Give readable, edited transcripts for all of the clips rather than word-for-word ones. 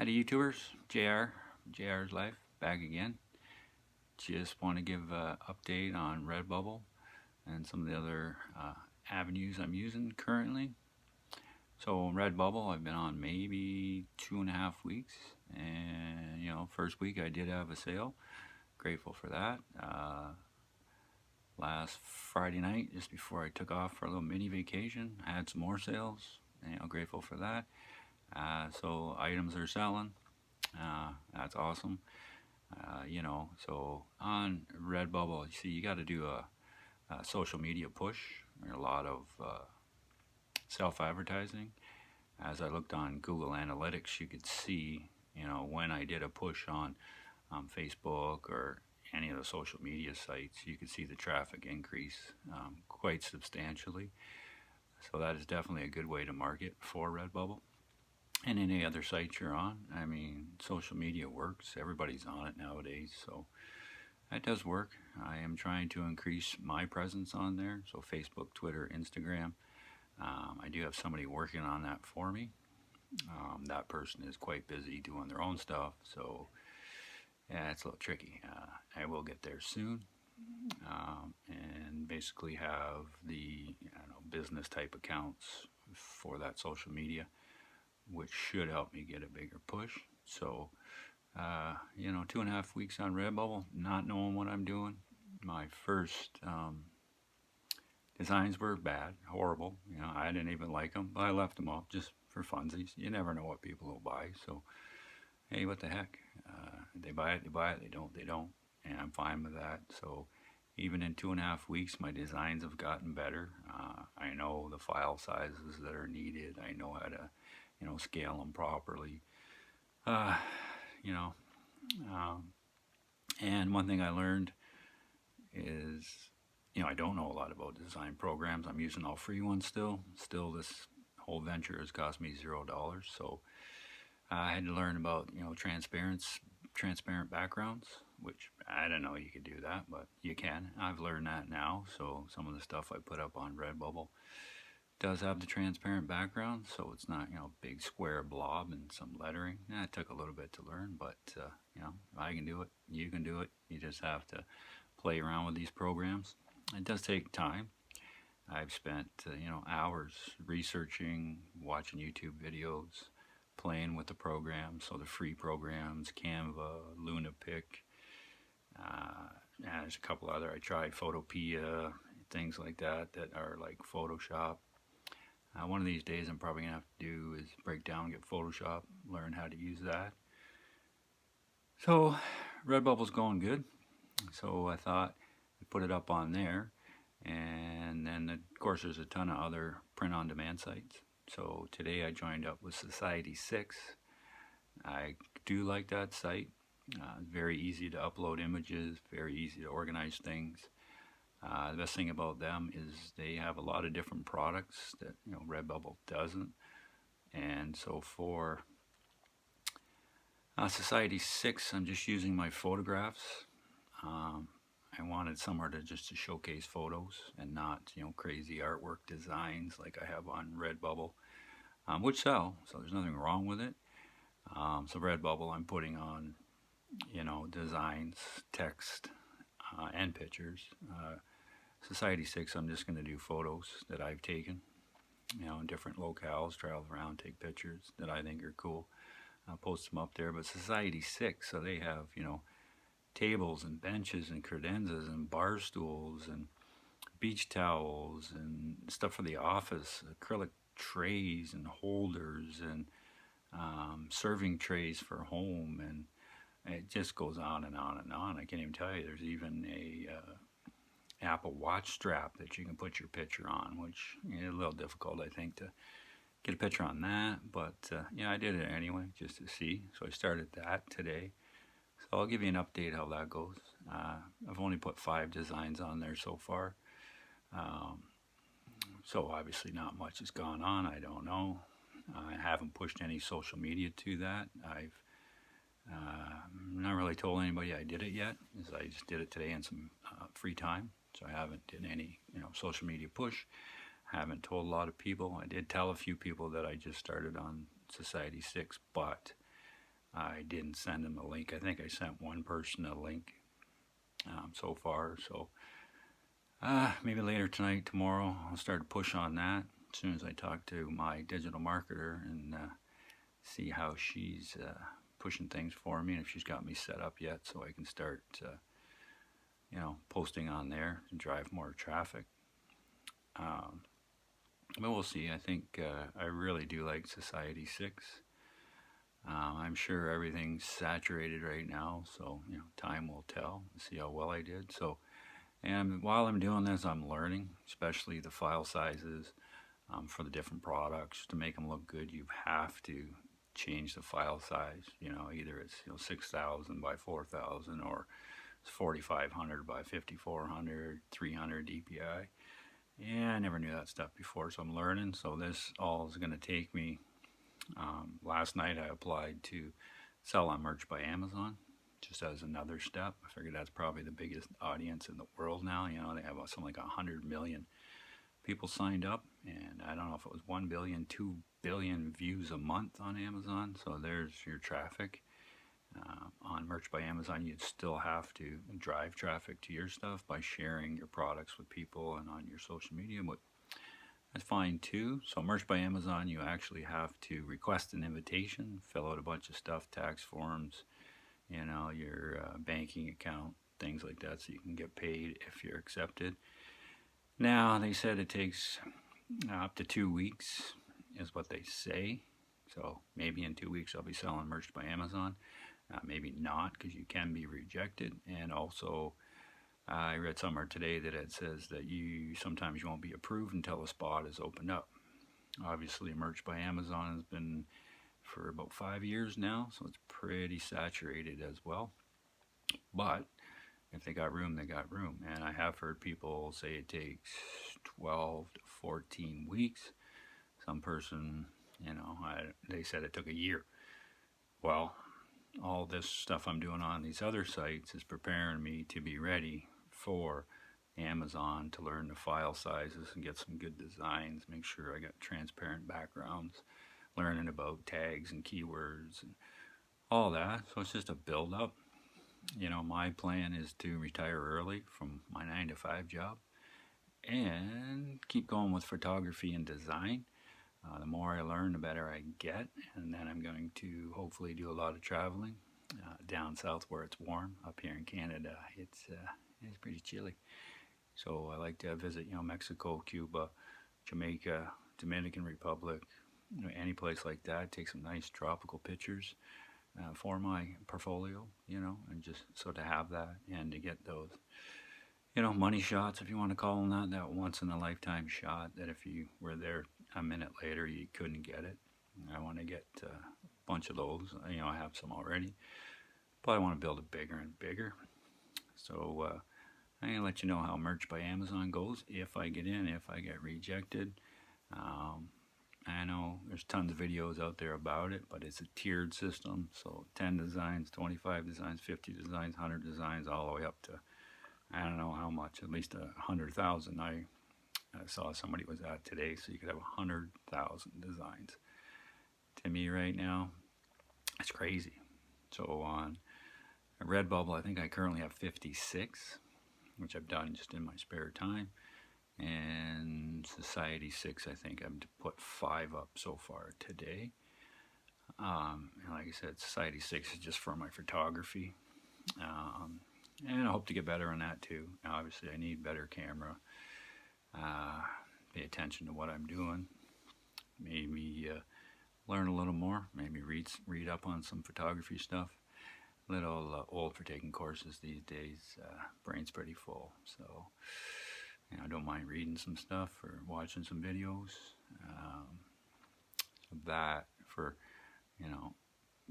Howdy YouTubers, JR's Life, back again. Just want to give an update on RedBubble and some of the other avenues I'm using currently. So RedBubble, I've been on maybe 2.5 weeks, and first week I did have a sale. Grateful for that. Last Friday night, just before I took off for a little mini vacation, I had some more sales. Grateful for that. So items are selling. That's awesome. So on RedBubble, you see, you got to do a social media push. There's a lot of self-advertising. As I looked on Google Analytics, you could see, when I did a push on Facebook or any of the social media sites, you could see the traffic increase quite substantially. So that is definitely a good way to market for RedBubble. And any other site you're on, I mean, social media works. Everybody's on it nowadays, so that does work. I am trying to increase my presence on there, so Facebook, Twitter, Instagram. I do have somebody working on that for me. That person is quite busy doing their own stuff, so yeah, it's a little tricky. I will get there soon, and basically have the business type accounts for that social media, which should help me get a bigger push. So 2.5 weeks on RedBubble, not knowing what I'm doing. My first designs were bad, horrible. I didn't even like them, but I left them up just for funsies. You never know what people will buy, so hey, what the heck? They buy it, they don't, and I'm fine with that. So even in 2.5 weeks, my designs have gotten better. I know the file sizes that are needed. I know how to scale them properly. And one thing I learned is, I don't know a lot about design programs. I'm using all free ones still. Still, this whole venture has cost me $0. So I had to learn about, transparent backgrounds, which I didn't know you could do that, but you can. I've learned that now. So some of the stuff I put up on RedBubble does have the transparent background, so it's not big square blob and some lettering. It took a little bit to learn, but I can do it. You can do it. You just have to play around with these programs. It does take time. I've spent hours researching, watching YouTube videos, playing with the programs. So the free programs, Canva, LunaPic. There's a couple other I tried, Photopea, things like that are like Photoshop. One of these days I'm probably going to have to do is break down, get Photoshop, learn how to use that. So RedBubble's going good. So I thought I'd put it up on there. And then of course there's a ton of other print-on-demand sites. So today I joined up with Society 6. I do like that site. Very easy to upload images, very easy to organize things. The best thing about them is they have a lot of different products that RedBubble doesn't. And so for Society 6, I'm just using my photographs. I wanted somewhere to showcase photos and not crazy artwork designs like I have on RedBubble, which sell, so there's nothing wrong with it. So RedBubble, I'm putting on designs, text, and pictures. Society 6, I'm just going to do photos that I've taken, in different locales, travel around, take pictures that I think are cool. I'll post them up there. But Society 6, so they have, tables and benches and credenzas and bar stools and beach towels and stuff for the office, acrylic trays and holders and serving trays for home, and it just goes on and on and on. I can't even tell you. There's even a Apple Watch strap that you can put your picture on, which is a little difficult, I think, to get a picture on that. But I did it anyway, just to see. So I started that today. So I'll give you an update how that goes. I've only put 5 designs on there so far. So obviously not much has gone on. I don't know. I haven't pushed any social media to that. I've not really told anybody I did it yet, as I just did it today in some free time. So I haven't did any social media push. Haven't told a lot of people. I did tell a few people that I just started on Society 6, but I didn't send them a link. I think I sent one person a link so far. So maybe later tonight, tomorrow, I'll start to push on that as soon as I talk to my digital marketer and see how she's pushing things for me and if she's got me set up yet so I can start, posting on there to drive more traffic. But we'll see. I think I really do like Society 6. I'm sure everything's saturated right now, so time will tell. See how well I did. So, and while I'm doing this, I'm learning, especially the file sizes for the different products. To make them look good, you have to change the file size. Either it's 6,000 by 4,000 or it's 4,500 by 5,400, 300 DPI. Yeah, I never knew that stuff before, so I'm learning. So this all is going to take me. Last night I applied to sell on Merch by Amazon, just as another step. I figured that's probably the biggest audience in the world now. They have something like 100 million people signed up, and I don't know if it was 1 billion, 2 billion views a month on Amazon. So there's your traffic. On Merch by Amazon, you'd still have to drive traffic to your stuff by sharing your products with people and on your social media, but that's fine too. So Merch by Amazon, you actually have to request an invitation, fill out a bunch of stuff, tax forms, your banking account, things like that, so you can get paid if you're accepted. Now, they said it takes up to 2 weeks, is what they say. So maybe in 2 weeks I'll be selling Merch by Amazon. Maybe not, because you can be rejected. And also, I read somewhere today that it says that sometimes you won't be approved until a spot is opened up. Obviously, Merch by Amazon has been for about 5 years now, so it's pretty saturated as well. But if they got room, they got room. And I have heard people say it takes 12 to 14 weeks. Some person, they said it took a year. Well, all this stuff I'm doing on these other sites is preparing me to be ready for Amazon, to learn the file sizes and get some good designs, make sure I got transparent backgrounds, learning about tags and keywords and all that. So it's just a build up. My plan is to retire early from my 9-to-5 job and keep going with photography and design. The more I learn, the better I get, and then I'm going to hopefully do a lot of traveling down south where it's warm. Up here in Canada, it's pretty chilly. So I like to visit, Mexico, Cuba, Jamaica, Dominican Republic, any place like that. Take some nice tropical pictures for my portfolio, and just so to have that and to get those, money shots, if you want to call them that once in a lifetime shot that if you were there a minute later you couldn't get it. I want to get a bunch of those. I have some already, but I want to build it bigger and bigger. So I'm going to let you know how Merch by Amazon goes, if I get in, if I get rejected. I know there's tons of videos out there about it, but it's a tiered system. So 10 designs, 25 designs, 50 designs, 100 designs, all the way up to, I don't know how much, at least 100,000. I saw somebody was at today, so you could have 100,000 designs. To me right now, it's crazy. So on RedBubble, I think I currently have 56, which I've done just in my spare time. And Society 6, I think I've put 5 up so far today. And like I said, Society 6 is just for my photography. And I hope to get better on that too. Now, obviously, I need better camera. Pay attention to what I'm doing. Maybe learn a little more. Maybe read up on some photography stuff. A little old for taking courses these days. Brain's pretty full. So I don't mind reading some stuff or watching some videos. That for,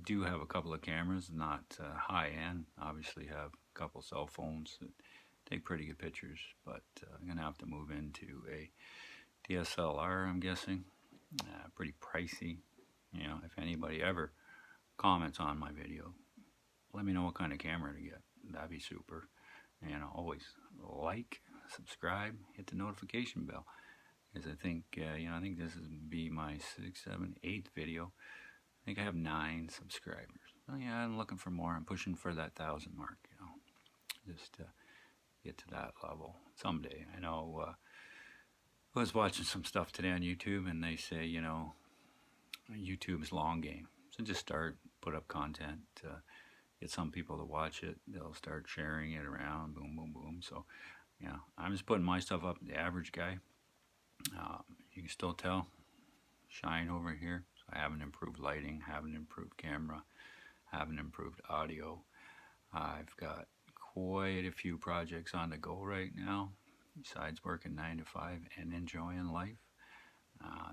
do have a couple of cameras, not high end. Obviously have a couple cell phones that take pretty good pictures, but I'm going to have to move into a DSLR, I'm guessing. Pretty pricey. If anybody ever comments on my video, let me know what kind of camera to get. That'd be super. Always like, subscribe, hit the notification bell, because I think I think this is be my 6th, 7th, 8th video. I think I have 9 subscribers. Oh yeah, I'm looking for more. I'm pushing for that 1,000 mark. Just to get to that level someday. I know. I was watching some stuff today on YouTube, and they say, YouTube's long game. So just start, put up content, get some people to watch it. They'll start sharing it around. Boom, boom, boom. So, I'm just putting my stuff up. The average guy. You can still tell shine over here. So I haven't improved lighting, haven't improved camera, haven't improved audio. I've got quite a few projects on the go right now, besides working 9 to 5 and enjoying life.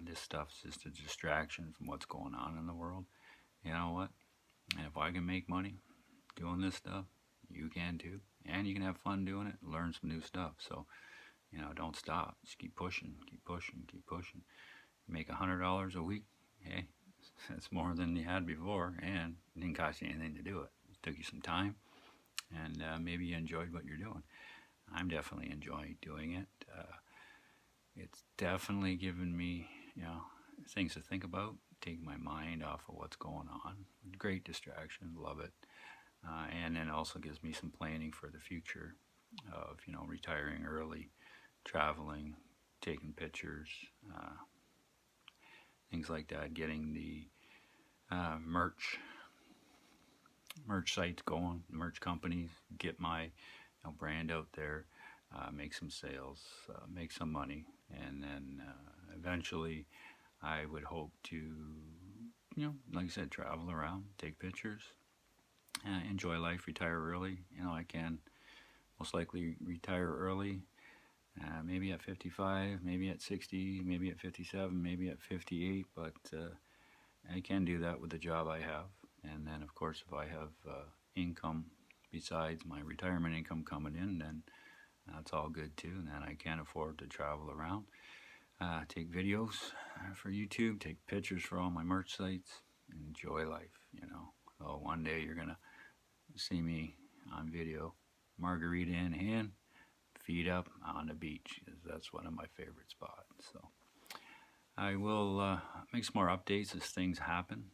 This stuff's just a distraction from what's going on in the world. You know what? And if I can make money doing this stuff, you can too. And you can have fun doing it, learn some new stuff. So, don't stop. Just keep pushing, keep pushing, keep pushing. Make $100 a week. Hey, that's more than you had before, and it didn't cost you anything to do it. It took you some time, and maybe you enjoyed what you're doing. I'm definitely enjoying doing it. It's definitely given me, things to think about, take my mind off of what's going on. Great distraction, love it. And then also gives me some planning for the future of, retiring early, traveling, taking pictures, things like that, getting the merch sites going, merch companies, get my brand out there, make some sales, make some money, and then eventually I would hope to, like I said, travel around, take pictures, enjoy life, retire early. I can most likely retire early, maybe at 55, maybe at 60, maybe at 57, maybe at 58, but I can do that with the job I have. And then, of course, if I have income besides my retirement income coming in, then that's all good too. And then I can afford to travel around, take videos for YouTube, take pictures for all my merch sites, enjoy life, So one day you're going to see me on video, margarita in hand, feet up on the beach, because that's one of my favorite spots. So I will make some more updates as things happen.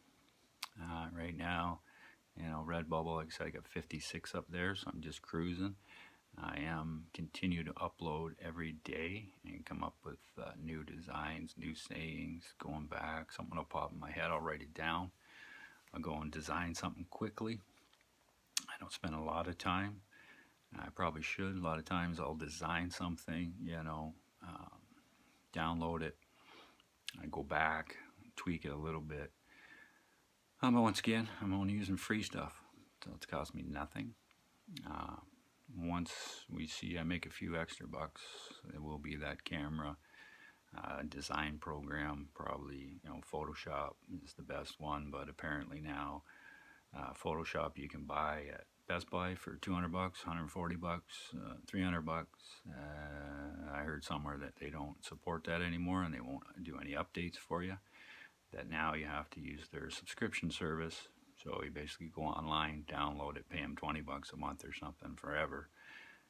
Right now, RedBubble, like I said, I got 56 up there, so I'm just cruising. I am continue to upload every day and come up with new designs, new sayings, going back. Something will pop in my head, I'll write it down. I'll go and design something quickly. I don't spend a lot of time. I probably should. A lot of times I'll design something, download it. I go back, tweak it a little bit. But once again, I'm only using free stuff, so it's cost me nothing. Once we see I make a few extra bucks, it will be that camera design program. Probably, Photoshop is the best one, but apparently now Photoshop you can buy at Best Buy for $200, $140, $300. I heard somewhere that they don't support that anymore, and they won't do any updates for you. That now you have to use their subscription service. So you basically go online, download it, pay them $20 a month or something forever,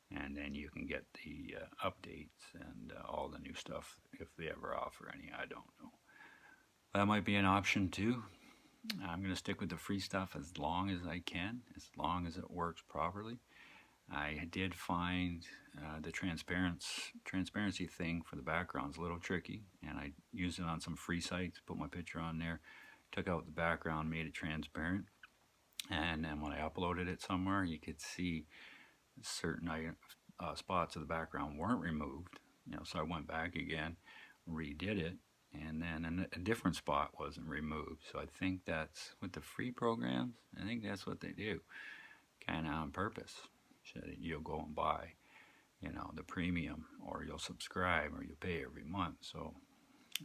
and then you can get the updates and all the new stuff if they ever offer any. I don't know. That might be an option too. I'm going to stick with the free stuff as long as I can, as long as it works properly. I did find the transparency thing for the background is a little tricky, and I used it on some free sites, put my picture on there, took out the background, made it transparent, and then when I uploaded it somewhere, you could see certain spots of the background weren't removed. So I went back again, redid it, and then a different spot wasn't removed. So I think that's with the free programs. I think that's what they do, kind of on purpose. So that you'll go and buy, the premium, or you'll subscribe, or you pay every month. So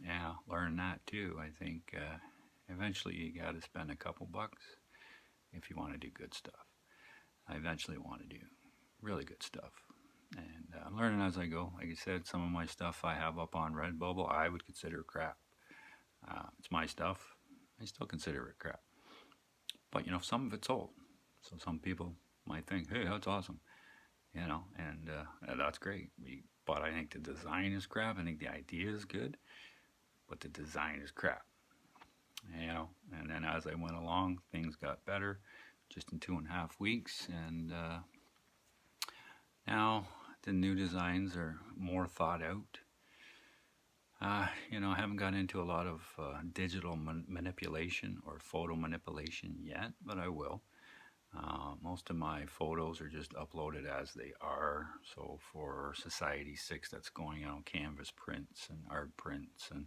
yeah, learn that too. I think eventually you got to spend a couple bucks if you want to do good stuff. I eventually want to do really good stuff. And I'm learning as I go. Like I said, some of my stuff I have up on RedBubble, I would consider crap. It's my stuff. I still consider it crap. But, some of it's old. So some people might think, hey, that's awesome. And that's great. But I think the design is crap. I think the idea is good. But the design is crap. And then as I went along, things got better just in 2.5 weeks. And now the new designs are more thought out. I haven't got into a lot of digital manipulation or photo manipulation yet, but I will. Most of my photos are just uploaded as they are. So for Society 6, that's going on canvas prints and art prints and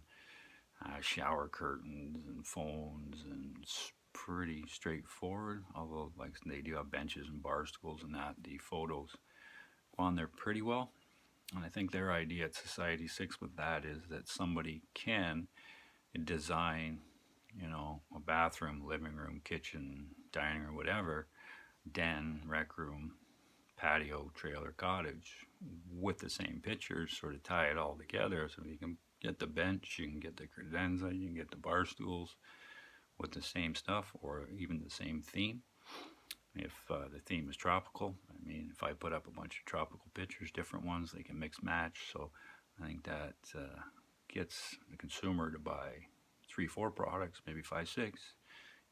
shower curtains and phones, and it's pretty straightforward. Although, like, they do have benches and bar stools and that, the photos go on there pretty well. And I think their idea at Society 6 with that is that somebody can design, a bathroom, living room, kitchen, dining room, whatever, den, rec room, patio, trailer, cottage with the same pictures, sort of tie it all together. So you can get the bench, you can get the credenza, you can get the bar stools with the same stuff or even the same theme. If the theme is tropical, if I put up a bunch of tropical pictures, different ones, they can mix match. So I think that gets the consumer to buy 3, 4 products, maybe 5, 6,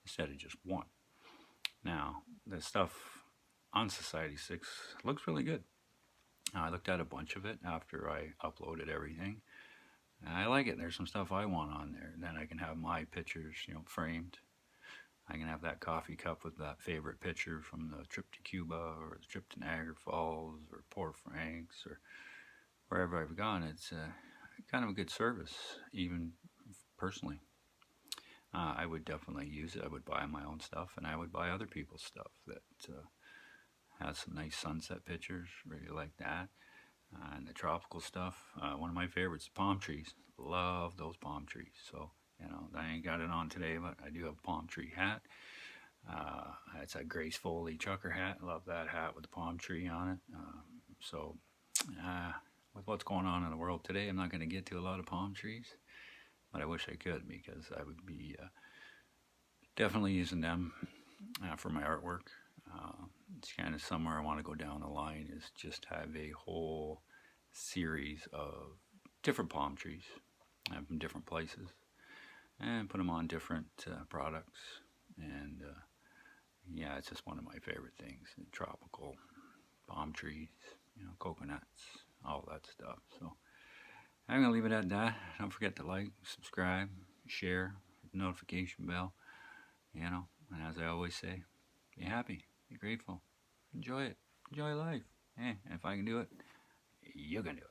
instead of just one. Now, the stuff on Society 6 looks really good. I looked at a bunch of it after I uploaded everything. I like it. There's some stuff I want on there. Then I can have my pictures, framed. I can have that coffee cup with that favorite picture from the trip to Cuba or the trip to Niagara Falls or Port Franks or wherever I've gone. It's kind of a good service, even personally. I would definitely use it. I would buy my own stuff, and I would buy other people's stuff that has some nice sunset pictures. Really like that. And the tropical stuff. One of my favorites, palm trees. Love those palm trees. So, I ain't got it on today, but I do have a palm tree hat. It's a Grace Foley trucker hat. I love that hat with the palm tree on it. With what's going on in the world today, I'm not going to get to a lot of palm trees, but I wish I could, because I would be definitely using them for my artwork. It's kind of somewhere I want to go down the line, is just have a whole series of different palm trees from different places and put them on different products. And it's just one of my favorite things, tropical palm trees, coconuts, all that stuff. So I'm going to leave it at that. Don't forget to like, subscribe, share, hit the notification bell, and as I always say, be happy, be grateful, enjoy it, enjoy life. Hey, if I can do it, you can do it.